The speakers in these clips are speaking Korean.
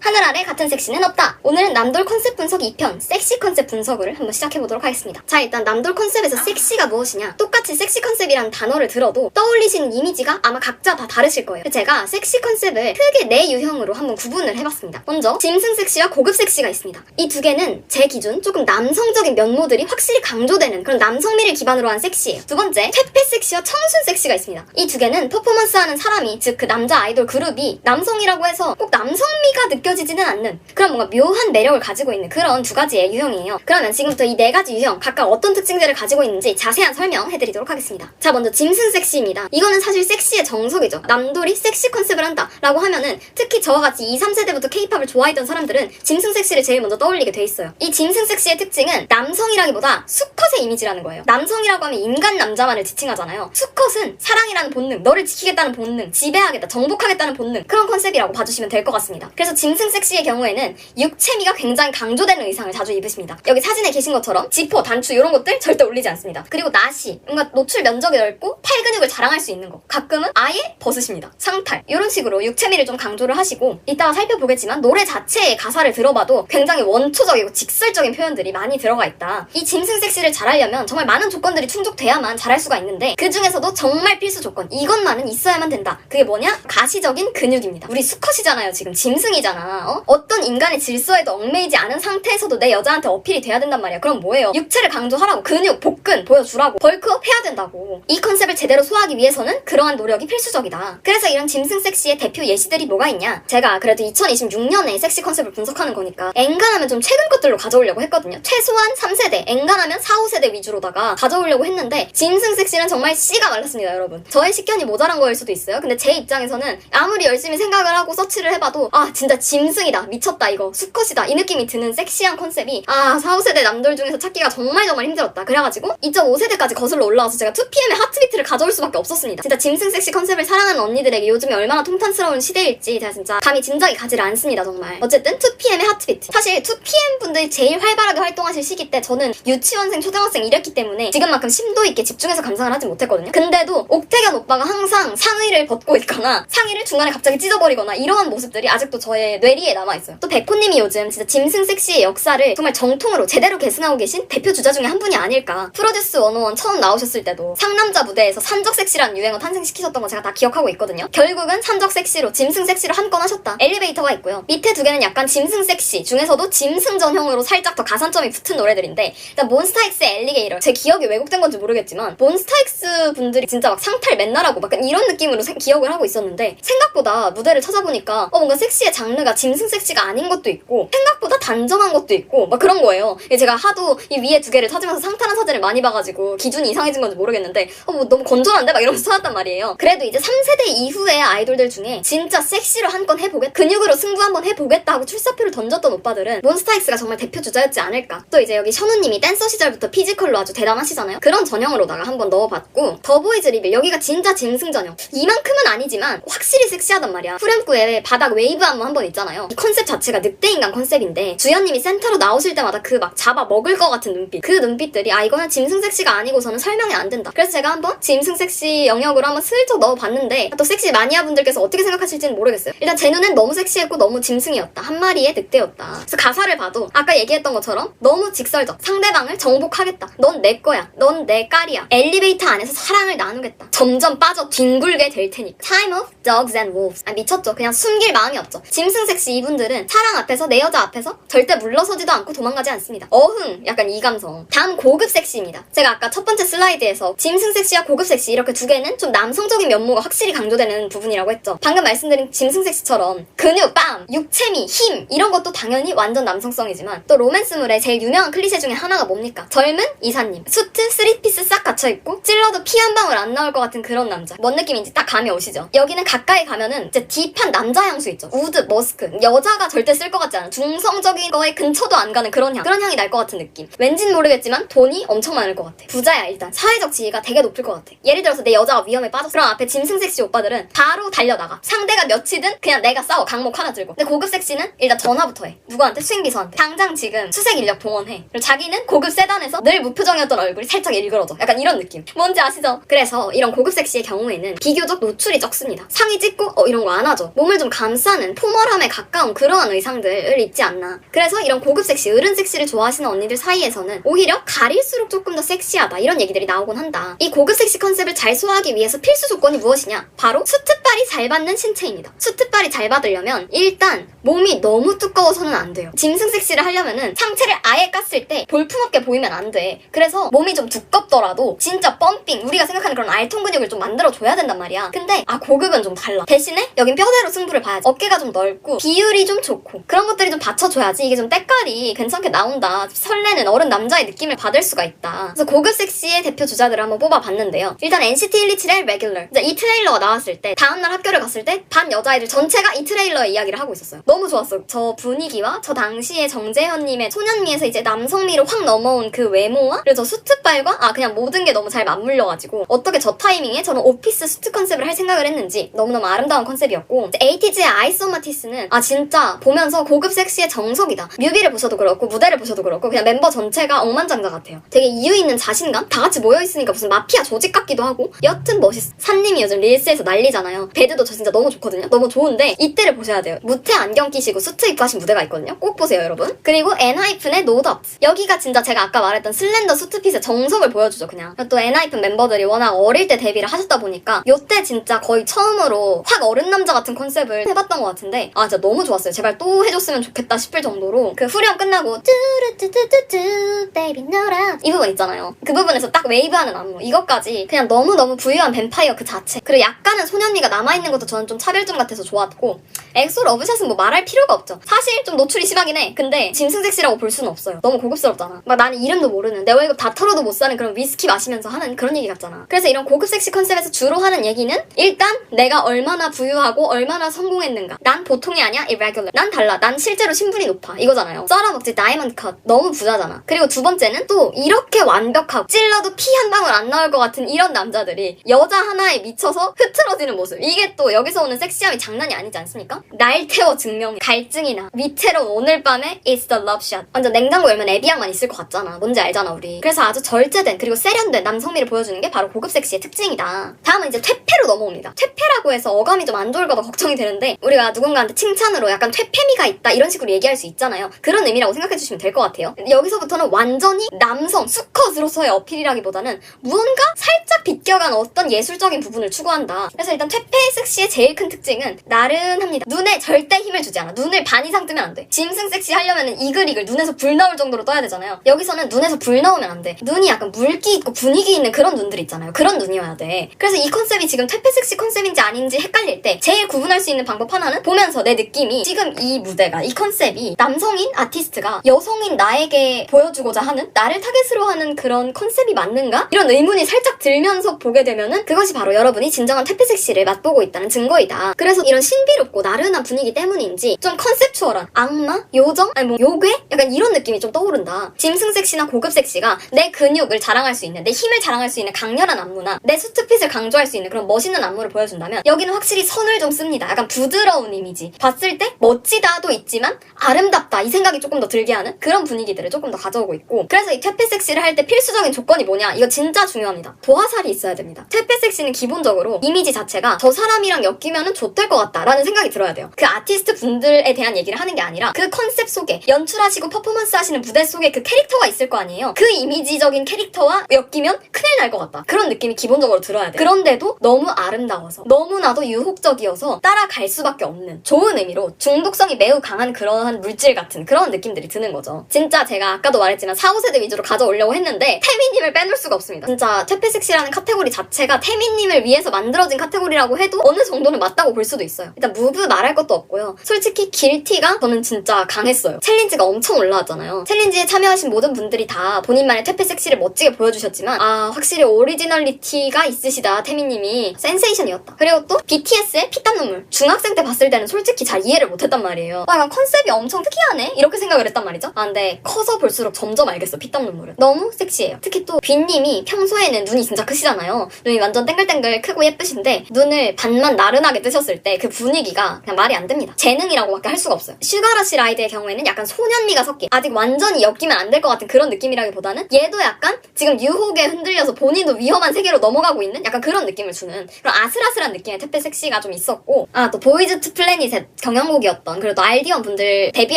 하늘 아래 같은 섹시는 없다. 오늘은 남돌 컨셉 분석 2편 섹시 컨셉 분석을 한번 시작해보도록 하겠습니다. 자, 일단 남돌 컨셉에서 섹시가 무엇이냐, 똑같이 섹시 컨셉이라는 단어를 들어도 떠올리시는 이미지가 아마 각자 다 다르실 거예요. 제가 섹시 컨셉을 크게 네 유형으로 한번 구분을 해봤습니다. 먼저 짐승 섹시와 고급 섹시가 있습니다. 이 두 개는 제 기준 조금 남성적인 면모들이 확실히 강조되는 그런 남성미를 기반으로 한 섹시예요. 두 번째, 퇴폐 섹시와 청순 섹시가 있습니다. 이 두 개는 퍼포먼스하는 사람이, 즉 그 남자 아이돌 그룹이 남성이라고 해서 꼭 남성미가 느껴지지는 않는 그런 뭔가 묘한 매력을 가지고 있는 그런 두 가지의 유형이에요. 그러면 지금부터 이 네 가지 유형 각각 어떤 특징들을 가지고 있는지 자세한 설명해드리도록 하겠습니다. 자, 먼저 짐승 섹시입니다. 이거는 사실 섹시의 정석이죠. 남돌이 섹시 컨셉을 한다 라고 하면은 특히 저와 같이 2, 3세대부터 케이팝을 좋아했던 사람들은 짐승 섹시를 제일 먼저 떠올리게 돼 있어요. 이 짐승 섹시의 특징은 남성이라기보다 수컷의 이미지라는 거예요. 남성이라고 하면 인간 남자만을 지칭하잖아요. 수컷은 사랑이라는 본능, 너를 지키겠다는 본능, 지배하겠다, 정복하겠다는 본능, 그런 컨셉이라고 봐주시면 될 것 같습니다. 그래서 짐승 섹시의 경우에는 육체미가 굉장히 강조되는 의상을 자주 입으십니다. 여기 사진에 계신 것처럼 지퍼, 단추 이런 것들 절대 올리지 않습니다. 그리고 나시, 뭔가 노출 면적이 넓고 팔 근육을 자랑할 수 있는 거, 가끔은 아예 벗으십니다. 상탈, 이런 식으로 육체미를 좀 강조를 하시고, 이따가 살펴보겠지만 노래 자체의 가사를 들어봐도 굉장히 원초적이고 직설적인 표현들이 많이 들어가 있다. 이 짐승 섹시를 잘하려면 정말 많은 조건들이 충족돼야만 잘할 수가 있는데, 그 중에서도 정말 필수 조건, 이것만은 있어야만 된다. 그게 뭐냐? 가시적인 근육입니다. 우리 수컷이잖아요. 지금 짐승이잖아. 어떤 인간의 질서에도 얽매이지 않은 상태에서도 내 여자한테 어필이 돼야 된단 말이야. 그럼 뭐예요? 육체를 강조하라고, 근육, 복근 보여주라고, 벌크업 해야 된다고. 이 컨셉을 제대로 소화하기 위해서는 그러한 노력이 필수적이다. 그래서 이런 짐승 섹시의 대표 예시들이 뭐가 있냐? 제가 그래도 2026년에 섹시 컨셉을 분석하는 거니까 엔간하면 좀 최근 것들로 가져오려고 했거든요. 최소한 3세대, 엔간하면 4, 5세대 위주로다가 가져오려고 했는데, 짐승 섹시는 정말 씨가 말랐습니다, 여러분. 저의 식견이 모자란 거일 수도 있어요. 근데 제 입장에서는 아무리 열심히 생각을 하고 서치를 해봐도 진짜 짐승이다, 미쳤다, 이거 수컷이다, 이 느낌이 드는 섹시한 컨셉이 4, 5세대 남들 중에서 찾기가 정말 힘들었다. 그래가지고 2.5세대까지 거슬러 올라와서 제가 2PM의 하트비트를 가져올 수밖에 없었습니다. 진짜 짐승 섹시 컨셉을 사랑하는 언니들에게 요즘에 얼마나 통탄스러운 시대일지 제가 진짜 감히 짐작이 가지를 않습니다, 정말. 어쨌든 2PM의 하트비트, 사실 2PM 분들이 제일 활발하게 활동하실 시기 때 저는 유치원생, 초등학생 이랬기 때문에 지금만큼 심도 있게 집중해서 감상을 하지 못했거든요. 근데도 옥태견 오빠가 항상 상의를 벗고 있거나 상의를 중간에 갑자기 찢어버리거나 이러한 모습들이 아직도 저의 뇌리에 남아있어요. 또 백호님이 요즘 진짜 짐승 섹시의 역사를 정말 정통으로 제대로 계승하고 계신 대표 주자 중에 한 분이 아닐까. 프로듀스 101 처음 나오셨을 때도 상남자 무대에서 산적 섹시라는 유행어 탄생시키셨던 거 제가 다 기억하고 있거든요. 결국은 산적 섹시로 짐승 섹시로 한 건 하셨다. 엘리베이터가 있고요. 밑에 두 개는 약간 짐승 섹시 중에서도 짐승 전형으로 살짝 더 가산점이 붙은 노래들인데, 일단 몬스타엑스의 엘리게이터, 제 기억이 왜곡된 건지 모르겠지만 몬스타엑스 분들이 진짜 막 상탈 맨날 하고 막 이런 느낌으로 기억을 하고 있었는데, 생각보다 무대를 찾아보니까 뭔가 섹시의 장르가 짐승 섹시가 아닌 것도 있고 생각보다 단정한 것도 있고 막 그런 거예요. 제가 하도 이 위에 두 개를 찾으면서 상탈한 사진을 많이 봐가지고 기준이 이상해진 건지 모르겠는데 뭐 너무 건전한데? 막 이러면서 찾았단 말이에요. 그래도 이제 3세대 이후의 아이돌들 중에 진짜 섹시로 한 건 해보겠다, 근육으로 승부 한번 해보겠다 하고 출사표를 던졌던 오빠들은 몬스타엑스가 정말 대표 주자였지 않을까. 또 이제 여기 션우님이 댄서 시절부터 피지컬로 아주 대단하시잖아요. 그런 전형으로다가 한번 넣어봤고, 더보이즈 리빌, 여기가 진짜 짐승 전형. 이만큼은 아니지만 확실히 섹시하단 말이야. 후렴구에 바닥 웨이브 한번 있잖아요. 이 컨셉 자체가 늑대인간 컨셉인데 주연님이 센터로 나오실 때마다 그 막 잡아 먹을 것 같은 눈빛, 그 눈빛들이 이거는 짐승 섹시가 아니고서는 설명이 안 된다. 그래서 제가 한번 짐승 섹시 영역으로 한번 슬쩍 넣어봤는데, 또 섹시 마니아 분들께서 어떻게 생각하실지는 모르겠어요. 일단 제 눈엔 너무 섹시했고 너무 짐승이었다, 한 마리의 늑대였다. 그래서 가사를 봐도 아까 얘기했던 것처럼 너무 직설적, 상대방을 정복하겠다, 넌 내 거야, 넌 내 깔이야, 엘리베이터 안에서 사랑을 나누겠다, 점점 빠져 뒹굴게 될 테니까, Time of Dogs and Wolves. 미쳤죠. 그냥 숨길 마음이 없죠. 짐승 섹시 이분들은 사랑 앞에서, 내 여자 앞에서 절대 물러서지도 않고 도망가지 않습니다. 어흥, 약간 이 감성. 다음 고급 섹시입니다. 제가 아까 첫 번째 슬라이드에서 짐승 섹시와 고급 섹시 이렇게 두 개는 좀 남성적인 면모가 확실히 강조되는 부분이라고 했죠. 방금 말씀드린 짐승 섹시처럼 근육, 빰, 육체미, 힘 이런 것도 당연히 완전 남성성이지만, 또 로맨스물의 제일 유명한 클리셰 중에 하나가 뭡니까? 젊은 이사님, 수트, 3피스 싹 갖춰입고 찔러도 피 한 방울 안 나올 것 같은 그런 남자. 뭔 느낌인지 딱 감이 오시죠? 여기는 가까이 가면은 진짜 딥한 남자 향수 있죠. 우드, 머스크, 여자가 절대 쓸 것 같지 않은 중성적인 거에 근처도 안 가는 그런 향이 날 것 같은 느낌. 왠진 모르겠지만 돈이 엄청 많을 것 같아. 부자야. 일단 사회적 지위가 되게 높을 것 같아. 예를 들어서 내 여자가 위험에 빠졌어. 그럼 앞에 짐승 섹시 오빠들은 바로 달려나가. 상대가 몇이든 그냥 내가 싸워, 강목 하나 들고. 근데 고급 섹시는 일단 전화부터 해. 누구한테? 수행비서한테. 당장 지금 수색 인력 동원해. 그리고 자기는 고급 세단에서 늘 무표정이었던 얼굴이 살짝 일그러져. 약간 이런 느낌. 뭔지 아시죠? 그래서 이런 고급 섹시의 경우에는 비교적 노출이 적습니다. 상의 찢고 이런 거 안 하죠. 몸을 좀 감싸는 포멀함에 가까운 그러한 의상들을 입지 않나. 그래서 이런 고급 섹시, 어른 섹시를 좋아하시는 언니들 사이에서는 오히려 가릴수록 조금 더 섹시하다 이런 얘기들이 나오곤 한다. 이 고급 섹시 컨셉을 잘 소화하기 위해서 필수 조건이 무엇이냐? 바로 수트빨이 잘 받는 신체입니다. 수트빨이 잘 받으려면 일단 몸이 너무 두꺼워서는 안 돼요. 짐승 섹시를 하려면은 상체를 아예 깠을 때 볼품없게 보이면 안 돼. 그래서 몸이 좀 두껍더라도 진짜 펌핑, 우리가 생각하는 그런 알통 근육을 좀 만들어줘야 된단 말이야. 근데 고급은 좀 달라. 대신에 여긴 뼈대로 승부를 봐야지. 어깨가 좀 넓고 비율이 좀 좋고 그런 것들이 좀 받쳐줘야지 이게 좀 때깔이 괜찮게 나온다. 설레는 어른 남자의 느낌을 받을 수가 있다. 그래서 고급 섹시의 대표 주자들을 한번 뽑아봤는데요. 일단 NCT 127의 Regular. 이 트레일러가 나왔을 때 다음날 학교를 갔을 때 반 여자아이들 전체가 이 트레일러의 이야기를 하고 있었어요. 너무 좋았어요. 저 분위기와 저 당시에 정재현님의 소년미에서 이제 남성미로 확 넘어온 그 외모와 그리고 저 수트빨과 그냥 모든 게 너무 잘 맞물려가지고 어떻게 저 타이밍에 저는 오피스 수트 컨셉을 할 생각을 했는지 너무너무 아름다운 컨셉이었고, 에이티즈의 아이스 온 마티스는 진짜 보면서 고급 섹시의 정석이다. 뮤비를 보셔도 그렇고 무대를 보셔도 그렇고 그냥 멤버 전체가 억만장자 같아요. 되게 이유 있는 자신감? 다 같이 모여있으니까 무슨 마피아 조직 같기도 하고 여튼 멋있어. 산님이 요즘 릴스에서 난리잖아요. 배드도 저 진짜 너무 좋거든요. 너무 좋은데 이때를 보셔야 돼요. 무태 안경 끼시고 수트 입고 하신 무대가 있거든요. 꼭 보세요 여러분. 그리고 엔하이픈의 노 더트. 여기가 진짜 제가 아까 말했던 슬렌더 수트핏의 정석을 보여주죠. 그냥 또 엔하이픈 멤버들이 워낙 어릴 때 데뷔를 하셨다 보니까 요때 진짜 거의 처음으로 확 어른 남자 같은 컨셉을 해봤던 것 같은데 진짜 너무 좋았어요. 제발 또 해줬으면 좋겠다 싶을 정도로 그 후렴 끝나고 뚜루뚜뚜뚜뚜 베이비 너라 이 부분 있잖아요. 그 부분에서 딱 웨이브하는 안무 이것까지 그냥 너무너무 부유한 뱀파이어 그 자체. 그리고 약간은 소년미가 남아있는 것도 저는 좀 차별점 같아서 좋았고, 엑소 러브샷은 뭐 말할 필요가 없죠. 사실 좀 노출이 심하긴 해. 근데 짐승 섹시라고 볼 수는 없어요. 너무 고급스럽잖아. 막 나는 이름도 모르는 내 월급 다 털어도 못 사는 그런 위스키 마시면서 하는 그런 얘기 같잖아. 그래서 이런 고급 섹시 컨셉에서 주로 하는 얘기는 일단 내가 얼마나 부유하고 얼마나 성공했는가. 난 보통이 아니야 irregular. 난 달라. 난 실제로 신분이 높아. 이거잖아요. 썰어먹지 다이아몬드 컷. 너무 부자잖아. 그리고 두 번째는 또 이렇게 완벽하고 찔러도 피 한 방울 안 나올 것 같은 이런 남자들이 여자 하나에 미쳐서 흐트러지는 모습. 이게 또 여기서 오는 섹시함이 장난이 아니지 않습니까? 날 태워 증명해. 갈증이나 위태로운 오늘 밤에 It's the love shot. 완전 냉장고 열면 에비앙만 있을 것 같잖아. 뭔지 알잖아 우리. 그래서 아주 절제된 그리고 세련된 남성미를 보여주는 게 바로 고급 섹시의 특징이다. 다음은 이제 퇴폐로 넘어옵니다. 퇴폐라고 해서 어감이 좀 안 좋을까 봐 걱정이 되는데 우리가 누군가한테 칭찬으로 약간 퇴폐미가 있다 이런 식으로 얘기할 수 있잖아요. 그런 의미라고 생각해주시면 될 것 같아요. 여기서부터는 완전히 남성 수컷으로서의 어필이라기보다는 무언가 살짝 비껴간 어떤 예술적인 부분을 추구한다. 그래서 일단 퇴폐 섹시의 제일 큰 특징은 나른합니다. 눈에 절대 힘을 주지 않아. 눈을 반 이상 뜨면 안 돼. 짐승 섹시 하려면 이글이글 눈에서 불 나올 정도로 떠야 되잖아요. 여기서는 눈에서 불 나오면 안 돼. 눈이 약간 물기 있고 분위기 있는 그런 눈들 있잖아요. 그런 눈이어야 돼. 그래서 이 컨셉이 지금 퇴폐 섹시 컨셉인지 아닌지 헷갈릴 때 제일 구분할 수 있는 방법 하나는 보면서 내 느낌이 지금 이 무대가 이 컨셉이 남성인 아티스트가 여성인 나에게 보여주고자 하는 나를 타겟으로 하는 그런 컨셉이 맞는가? 이런 의문이 살짝 들면서 보게 되면은 그것이 바로 여러분이 진정한 퇴폐 섹시를 맛보고 있다는 증거이다. 그래서 이런 신비롭고 나른한 분위기 때문인지 좀 컨셉추얼한 악마? 요정? 아니 뭐 요괴? 약간 이런 느낌이 좀 떠오른다. 짐승 섹시나 고급 섹시가 내 근육을 자랑할 수 있는 내 힘을 자랑할 수 있는 강렬한 안무나 내 수트핏을 강조할 수 있는 그런 멋있는 안무를 보여준다면 여기는 확실히 선을 좀 씁니다. 약간 부드러운 이미지. 봤을 때 멋지다도 있지만 아름답다 이 생각이 조금 더 들게 하는 그런 분위기들을 조금 더 가져오고 있고, 그래서 이 퇴폐 섹시를 할 때 필수적인 조건이 뭐냐? 이거 진짜 중요합니다. 도화살이 있어야 됩니다. 퇴폐 섹시는 기본적으로 이미지 자체가 저 사람이랑 엮이면은 좋될 것 같다 라는 생각이 들어야 돼요. 그 아티스트 분들에 대한 얘기를 하는 게 아니라 그 컨셉 속에 연출하시고 퍼포먼스 하시는 무대 속에 그 캐릭터가 있을 거 아니에요. 그 이미지적인 캐릭터와 엮이면 큰일 날 것 같다. 그런 느낌이 기본적으로 들어야 돼요. 그런데도 너무 아름다워서 너무나도 유혹적이어서 따라갈 수밖에 없는 좋은 의미로 중독성이 매우 강한 그러한 물질 같은 그런 느낌들이 드는 거죠. 진짜 제가 아까도 말했지만 4, 5세대 위주로 가져오려고 했는데 태민님을 빼놓을 수가 없습니다. 진짜 퇴폐 섹시라는 카테고리 자체가 태민님을 위해서 만들어진 카테고리라고 해도 어느 정도는 맞다고 볼 수도 있어요. 일단 무브 말할 것도 없고요. 솔직히 길티가 저는 진짜 강했어요. 챌린지가 엄청 올라왔잖아요. 챌린지에 참여하신 모든 분들이 다 본인만의 퇴폐 섹시를 멋지게 보여주셨지만 확실히 오리지널리티가 있으시다. 태민님이 센세이션이었다. 그리고 또 BTS의 피땀 눈물 중학생 때 봤을 때는 솔직히 잘 이해를 못했단 말이에요. 약간 컨셉이 엄청 특이하네? 이렇게 생각을 했단 말이죠. 아 근데 커서 볼수록 점점 알겠어. 피땀 눈물은. 너무 섹시해요. 특히 또 빈님이 평소에는 눈이 진짜 크시잖아요. 눈이 완전 땡글땡글 크고 예쁘신데 눈을 반만 나른하게 뜨셨을 때 그 분위기가 그냥 말이 안 됩니다. 재능이라고밖에 할 수가 없어요. 슈가러쉬 라이드의 경우에는 약간 소년미가 섞인 아직 완전히 엮이면 안 될 것 같은 그런 느낌이라기보다는 얘도 약간 지금 유혹에 흔들려서 본인도 위험한 세계로 넘어가고 있는 약간 그런 느낌을 주는 그런 아슬아슬한 느낌의 퇴폐 섹시가 좀 있었고 아 또 보이즈 투 플래닛의 경연곡이었던 그리고 또 알디언 분들 데뷔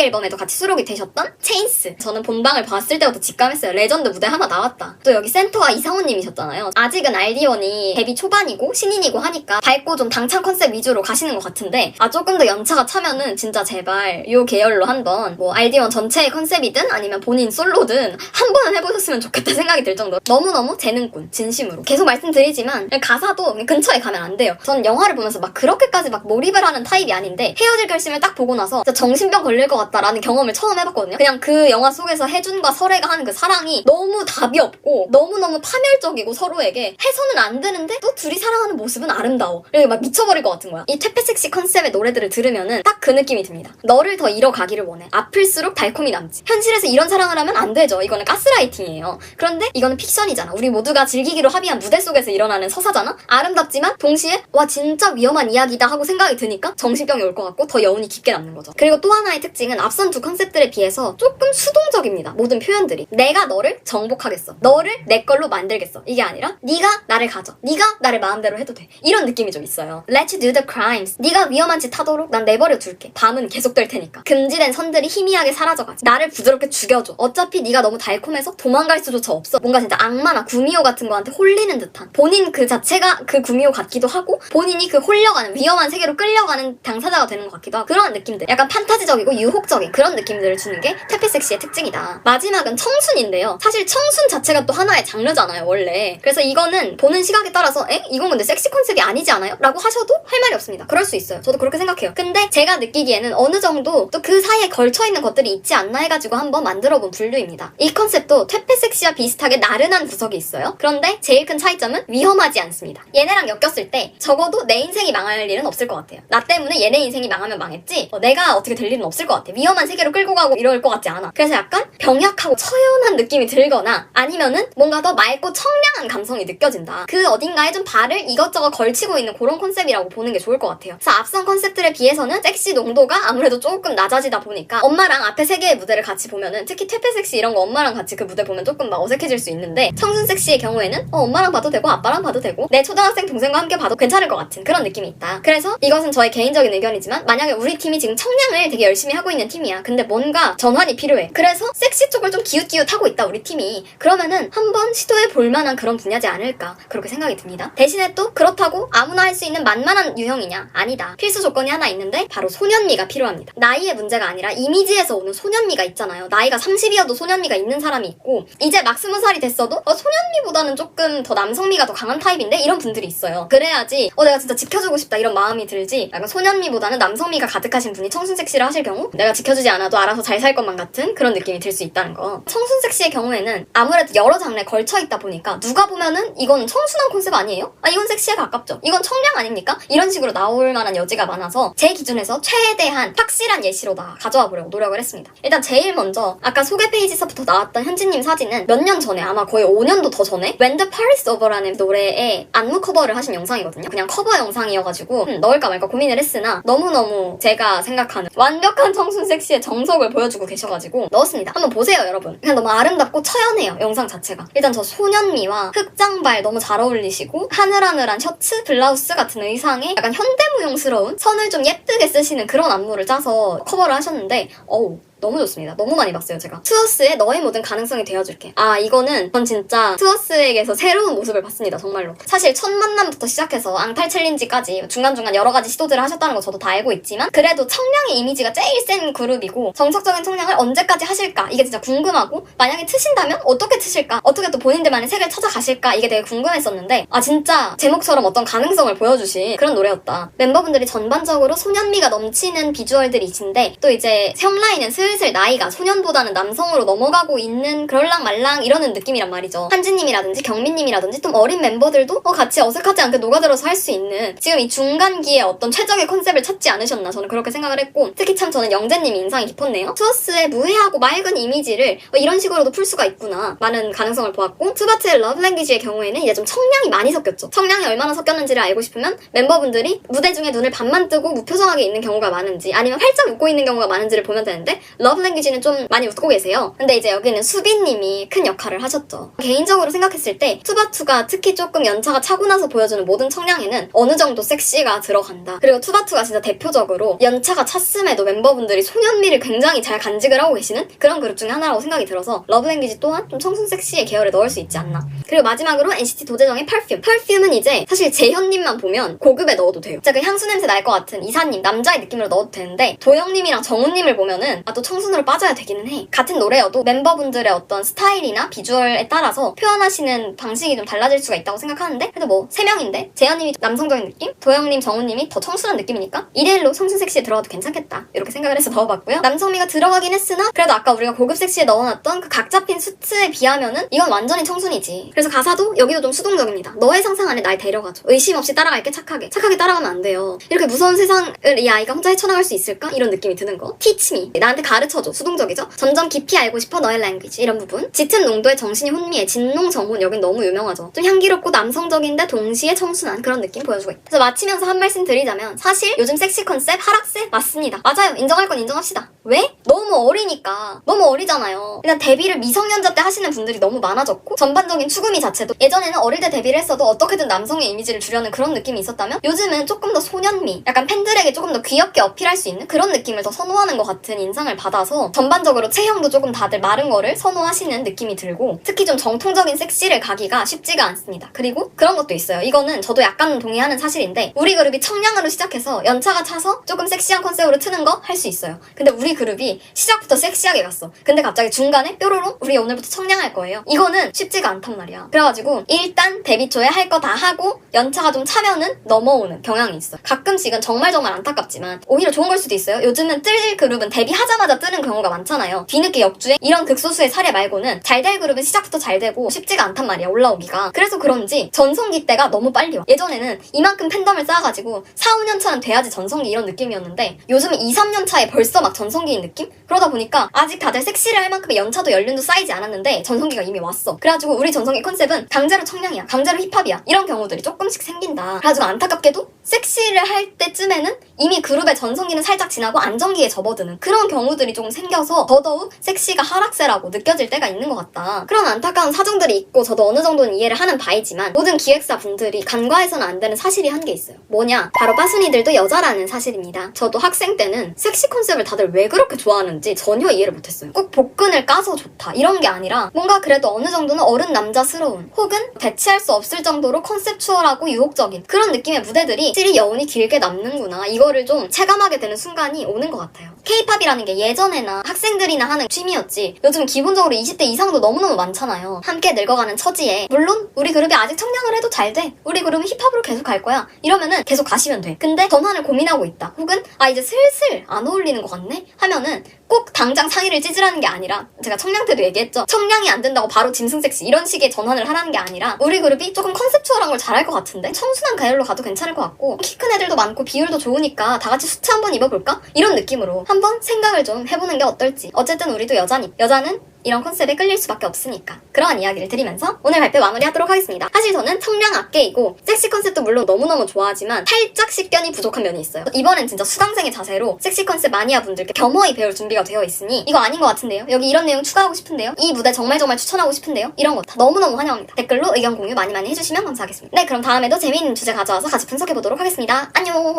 앨범에도 같이 수록이 되셨던 체인스 저는 본방을 봤을 때부터 직감했어요. 레전드 무대 하나 나왔다. 또 여기 센터가 이상호님이셨잖아요. 아직은 알디언이 데뷔 초반이고 신인이고 하니까 밝고 좀 당찬 컨셉 위주로 가시는 것 같은데 아 조금 더 연차가 차면은 진짜 제발 요 계열로 한번 뭐 알디언 전체의 컨셉이든 아니면 본인 솔로든 한 번은 해보셨으면 좋겠다 생각이 들 정도로 너무너무 재능꾼 진심으로 계속 말씀드리지만 가사도 근처에 가면 안 돼요. 전 영화를 보면서 막 그렇게까지 막 몰입을 하는 타입이 아닌데 헤어질 결심을 딱 보고 나서 진짜 정신병 걸릴 것 같다라는 경험을 처음 해봤거든요. 그냥 그 영화 속에서 혜준과 설애가 하는 그 사랑이 너무 답이 없고 너무너무 파멸적이고 서로에게 해서는 안 되는데 또 둘이 사랑하는 모습은 아름다워. 이렇게 막 미쳐버릴 것 같은 거야. 이 퇴폐 섹시 컨셉의 노래들을 들으면은 딱 그 느낌이 듭니다. 너를 더 잃어가기를 원해. 아플수록 달콤이 남지. 현실에서 이런 사랑을 하면 안 되죠. 이거는 가스라이팅이에요. 그런데 이거는 픽션이잖아. 우리 모두가 즐기기로 합의한 무대 속에서 일어나는 서사잖아. 아름답지만 동시에 와 진짜 위험한 이야기다 하고 생각이 드니까 정신병이 올 것 같고 더 여운이 깊게 남는 거죠. 그리고 또 하나의 특징은 앞선 두 컨셉들에 비해서 조금 수동적입니다. 모든 표현들이. 내가 너를 정복하겠어. 너를 내 걸로 만들겠어. 이게 아니라 네가 나를 가져. 네가 나를 마음대로 해도 돼. 이런 느낌이 좀 있어요. Let's do the crimes. 네가 위험한 짓 하도록 난 내버려 둘게. 밤은 계속될 테니까. 금지된 선들이 희미하게 사라져가지. 나를 부드럽게 죽여줘. 어차피 네가 너무 달콤해서 도망갈 수조차 없어. 뭔가 진짜 악마나 구미호 같은 거한테 홀리는 듯한. 본인 그 자체가 그 구미호 같기도 하고 본인이 그 홀려가는 위험한 세계로 끌려가는 당사자가 되는 것 같기도 하고 그런 느낌들. 약간 판타지적이고 유혹적인 그런 느낌들을 주는 게 퇴폐 섹시의 특징이다. 마지막은 청순인데요. 사실 청순 자체가 또 하나의 장르잖아요, 원래. 그래서 이거는 보는 시각에 따라서 이건 근데 섹시 컨셉이 아니지 않아요? 라고 하셔도 할 말이 없습니다. 그럴 수 있어요. 저도 그렇게 생각해요. 근데 제가 느끼기에는 어느 정도 또 그 사이에 걸쳐있는 것들이 있지 않나 해가지고 한번 만들어본 분류입니다. 이 컨셉도 퇴폐 섹시와 비슷하게 나른한 구석이 있어요. 그런데 제일 큰 차이점은 위험하지 않습니다. 얘네랑 엮였을 때 적어도 내 인생이 망할 일은 없을 것 같아요. 나 때문에 얘네 인생이 망하면 망했지 내가 어떻게 될 일은 없을 것 같아. 위험한 세계로 끌고 가고 이럴 것 같지 않아. 그래서 약간 병약하고 처연한 느낌이 들거나 아니면은 뭔가 더 맑고 청량한 감성이 느껴진다. 그 어딘가에 좀 발을 이것저것 걸치고 있는 그런 컨셉이라고 보는 게 좋을 것 같아요. 그래서 앞선 컨셉들에 비해서는 섹시 농도가 아무래도 조금 낮아지다 보니까 엄마랑 앞에 세 개의 무대를 같이 보면은 특히 퇴폐 섹시 이런 거 엄마랑 같이 그 무대 보면 조금 막 어색해질 수 있는데 청순 섹시의 경우에는 엄마랑 봐도 되고 아빠랑 봐도 되고 내 초등학생 동생과 함께 봐도 괜찮을 것 같은 그런 느낌이 있다. 그래서 이것은 저의 개인적인 의견이지만 만약에 우리 팀이 지금 청량을 되게 열심히 하고 있는 팀이야. 근데 뭔가 전환이 필요해. 그래서 섹시 쪽을 좀 기웃기웃하고 있다 우리 팀이. 그러면은 한번 시도해 볼 만한 그런 분야지 않을까 그렇게 생각이 듭니다. 대신에 또 그렇다고 아무나 할 수 있는 만만한 유형이냐? 아니다. 필수 조건이 하나 있는데 바로 소년미가 필요합니다. 나이의 문제가 아니라 이미지에서 오는 소년미가 있잖아요. 나이가 30이어도 소년미가 있는 사람이 있고 이제 막 20살이 됐어도 소년미보다는 조금 더 남성미가 더 강한 타입인데 이런 분들이 있어요. 그래야지 내가 진짜 지켜주고 싶다 이런 마음이 들지 약간 소년미보다는 남성미가 가득하신 분이 청순 섹시를 하실 경우 내가 지켜주지 않아도 알아서 잘 살 것만 같은 그런 느낌이 들 수 있다는 거. 청순 섹시의 경우에는 아무래도 여러 장르에 걸쳐있다 보니까 누가 보면은 이건 청순한 컨셉 아니에요? 이건 섹시에 가깝죠. 이건 청량 아닙니까? 이런 식으로 나올 만한 여지가 많아서 제 기준에서 최대한 확실한 예시로 다 가져와 보려고 노력을 했습니다. 일단 제일 먼저 아까 소개 페이지서부터 나왔던 현진님 사진은 몇 년 전에 아마 거의 5년도 더 전에 When the Paris Over라는 노래의 안무 커버를 하신 영상이거든요. 그냥 커버 영상이어가지고 넣을까 말까 고민을 했으나 너무너무 제가 생각하는 완벽한 청순 섹시의 정석을 보여주고 계셔가지고 넣었습니다. 한번 보세요 여러분. 그냥 너무 아름답고 처연해요 영상 자체가. 일단 저 소년미와 흑장발 너무 잘 어울리시고 하늘하늘한 셔츠, 블라우스 같은 의상에 약간 현대무용스러운 선을 좀 예쁘게 쓰시는 그런 안무를 짜서 커버를 하셨는데 어우 너무 좋습니다. 너무 많이 봤어요 제가. 투어스의 너의 모든 가능성이 되어줄게. 이거는 전 진짜 투어스에게서 새로운 모습을 봤습니다. 정말로. 사실 첫 만남부터 시작해서 앙탈 챌린지까지 중간중간 여러 가지 시도들을 하셨다는 거 저도 다 알고 있지만 그래도 청량의 이미지가 제일 센 그룹이고 정석적인 청량을 언제까지 하실까 이게 진짜 궁금하고 만약에 트신다면 어떻게 트실까 어떻게 또 본인들만의 색을 찾아가실까 이게 되게 궁금했었는데 진짜 제목처럼 어떤 가능성을 보여주신 그런 노래였다. 멤버분들이 전반적으로 소년미가 넘치는 비주얼들이신데 또 이제 형 라인은 슬슬 슬슬 나이가 소년보다는 남성으로 넘어가고 있는 그럴랑말랑 이러는 느낌이란 말이죠. 한지님이라든지 경민님이라든지 좀 어린 멤버들도 같이 어색하지 않게 녹아들어서 할 수 있는 지금 이 중간기에 어떤 최적의 컨셉을 찾지 않으셨나 저는 그렇게 생각을 했고, 특히 참 저는 영재님이 인상이 깊었네요. 투어스의 무해하고 맑은 이미지를 이런 식으로도 풀 수가 있구나, 많은 가능성을 보았고, 투바트의 러브랭귀지의 경우에는 이제 좀 청량이 많이 섞였죠. 청량이 얼마나 섞였는지를 알고 싶으면 멤버분들이 무대 중에 눈을 반만 뜨고 무표정하게 있는 경우가 많은지 아니면 활짝 웃고 있는 경우가 많은지를 보면 되는데, 러브랭귀지는 좀 많이 웃고 계세요. 근데 이제 여기는 수빈님이 큰 역할을 하셨죠. 개인적으로 생각했을 때 투바투가 특히 조금 연차가 차고 나서 보여주는 모든 청량에는 어느 정도 섹시가 들어간다. 그리고 투바투가 진짜 대표적으로 연차가 찼음에도 멤버분들이 소년미를 굉장히 잘 간직을 하고 계시는 그런 그룹 중에 하나라고 생각이 들어서 러브랭귀지 또한 좀 청순 섹시의 계열에 넣을 수 있지 않나. 그리고 마지막으로 NCT 도재정의 퍼퓸. 퍼퓸은 이제 사실 재현님만 보면 고급에 넣어도 돼요. 진짜 그 향수 냄새 날 것 같은 이사님, 남자의 느낌으로 넣어도 되는데, 도영님이랑 정우님을 보면은 또 청순으로 빠져야 되기는 해. 같은 노래여도 멤버분들의 어떤 스타일이나 비주얼에 따라서 표현하시는 방식이 좀 달라질 수가 있다고 생각하는데, 그래도 뭐 3명인데 재현님이 남성적인 느낌, 도영님, 정우님이 더 청순한 느낌이니까 2대1로 청순 섹시에 들어가도 괜찮겠다, 이렇게 생각을 해서 넣어봤고요. 남성미가 들어가긴 했으나 그래도 아까 우리가 고급 섹시에 넣어놨던 그 각 잡힌 수트에 비하면은 이건 완전히 청순이지. 그래서 가사도 여기도 좀 수동적입니다. 너의 상상 안에 날 데려가줘. 의심 없이 따라갈게. 착하게 따라가면 안 돼요. 이렇게 무서운 세상을 이 아이가 혼자 헤쳐나갈 수 있을까? 이런 느낌이 드는 거. Teach me. 나한테 가르쳐줘. 수동적이죠. 점점 깊이 알고 싶어 너의 language. 이런 부분. 짙은 농도의 정신이 혼미해. 진농 정혼. 여긴 너무 유명하죠. 좀 향기롭고 남성적인데 동시에 청순한 그런 느낌 보여주고 있다. 그래서 마치면서 한 말씀 드리자면, 사실 요즘 섹시 컨셉 하락세 맞습니다. 맞아요. 인정할 건 인정합시다. 왜? 너무 어리니까. 너무 어리잖아요. 일단 데뷔를 미성년자 때 하시는 분들이 너무 많아졌고, 전반적인 추구미 자체도 예전에는 어릴 때 데뷔를 했어도 어떻게든 남성의 이미지를 주려는 그런 느낌이 있었다면, 요즘은 조금 더 소년미, 약간 팬들에게 조금 더 귀엽게 어필할 수 있는 그런 느낌을 더 선호하는 것 같은 인상을 받아서 전반적으로 체형도 조금 다들 마른 거를 선호하시는 느낌이 들고, 특히 좀 정통적인 섹시를 가기가 쉽지가 않습니다. 그리고 그런 것도 있어요. 이거는 저도 약간 동의하는 사실인데, 우리 그룹이 청량으로 시작해서 연차가 차서 조금 섹시한 컨셉으로 트는 거 할 수 있어요. 근데 우리 그룹이 시작부터 섹시하게 갔어. 근데 갑자기 중간에 뾰로로 우리 오늘부터 청량할 거예요. 이거는 쉽지가 않단 말이야. 그래가지고 일단 데뷔 초에 할 거 다 하고 연차가 좀 차면은 넘어오는 경향이 있어. 가끔씩은 정말 안타깝지만 오히려 좋은 걸 수도 있어요. 요즘은 뜰 그룹은 데뷔하자마자 뜨는 경우가 많잖아요. 뒤늦게 역주행, 이런 극소수의 사례 말고는 잘 될 그룹은 시작부터 잘 되고 쉽지가 않단 말이야, 올라오기가. 그래서 그런지 전성기 때가 너무 빨리 와. 예전에는 이만큼 팬덤을 쌓아가지고 4, 5년 차는 돼야지 전성기 이런 느낌이었는데, 요즘은 2, 3년 차에 벌써 막 전성기인 느낌? 그러다 보니까 아직 다들 섹시를 할 만큼의 연차도 연륜도 쌓이지 않았는데 전성기가 이미 왔어. 그래가지고 우리 전성기 컨셉은 강제로 청량이야, 강제로 힙합이야, 이런 경우들이 조금씩 생긴다. 그래가지고 안타깝게도 섹시를 할 때쯤에는 이미 그룹의 전성기는 살짝 지나고 안정기에 접어드는 그런 경우들이 조금 생겨서 더더욱 섹시가 하락세라고 느껴질 때가 있는 것 같다. 그런 안타까운 사정들이 있고 저도 어느 정도는 이해를 하는 바이지만, 모든 기획사 분들이 간과해서는 안 되는 사실이 한 개 있어요. 뭐냐? 바로 빠순이들도 여자라는 사실입니다. 저도 학생 때는 섹시 컨셉을 다들 왜 그렇게 좋아하는지 전혀 이해를 못했어요. 꼭 복근을 까서 좋다 이런 게 아니라, 뭔가 그래도 어느 정도는 어른 남자스러운, 혹은 대체할 수 없을 정도로 컨셉추얼하고 유혹적인 그런 느낌의 무대들이 확실히 여운이 길게 남는구나, 이거를 좀 체감하게 되는 순간이 오는 것 같아요. K-팝이라는 게 예전에나 학생들이나 하는 취미였지, 요즘 기본적으로 20대 이상도 너무너무 많잖아요. 함께 늙어가는 처지에 물론 우리 그룹이 아직 청량을 해도 잘 돼, 우리 그룹은 힙합으로 계속 갈 거야, 이러면은 계속 가시면 돼. 근데 전환을 고민하고 있다, 혹은 이제 슬슬 안 어울리는 것 같네 하면은 꼭 당장 상의를 찢으라는 게 아니라, 제가 청량 때도 얘기했죠. 청량이 안 된다고 바로 짐승 섹시 이런 식의 전환을 하라는 게 아니라, 우리 그룹이 조금 컨셉추얼한 걸 잘할 것 같은데 청순한 계열로 가도 괜찮을 것 같고, 키 큰 애들도 많고 비율도 좋으니까 다 같이 수트 한번 입어볼까? 이런 느낌으로 한번 생각을 좀 해보는 게 어떨지. 어쨌든 우리도 여자는 이런 컨셉에 끌릴 수밖에 없으니까, 그러한 이야기를 드리면서 오늘 발표 마무리하도록 하겠습니다. 사실 저는 청량 악계이고 섹시 컨셉도 물론 너무너무 좋아하지만 살짝 식견이 부족한 면이 있어요. 이번엔 진짜 수강생의 자세로 섹시 컨셉 마니아 분들께 겸허히 배울 준비가 되어 있으니, 이거 아닌 것 같은데요? 여기 이런 내용 추가하고 싶은데요? 이 무대 정말 추천하고 싶은데요? 이런 거 다 너무너무 환영합니다. 댓글로 의견 공유 많이 해주시면 감사하겠습니다. 네, 그럼 다음에도 재미있는 주제 가져와서 같이 분석해보도록 하겠습니다. 안녕!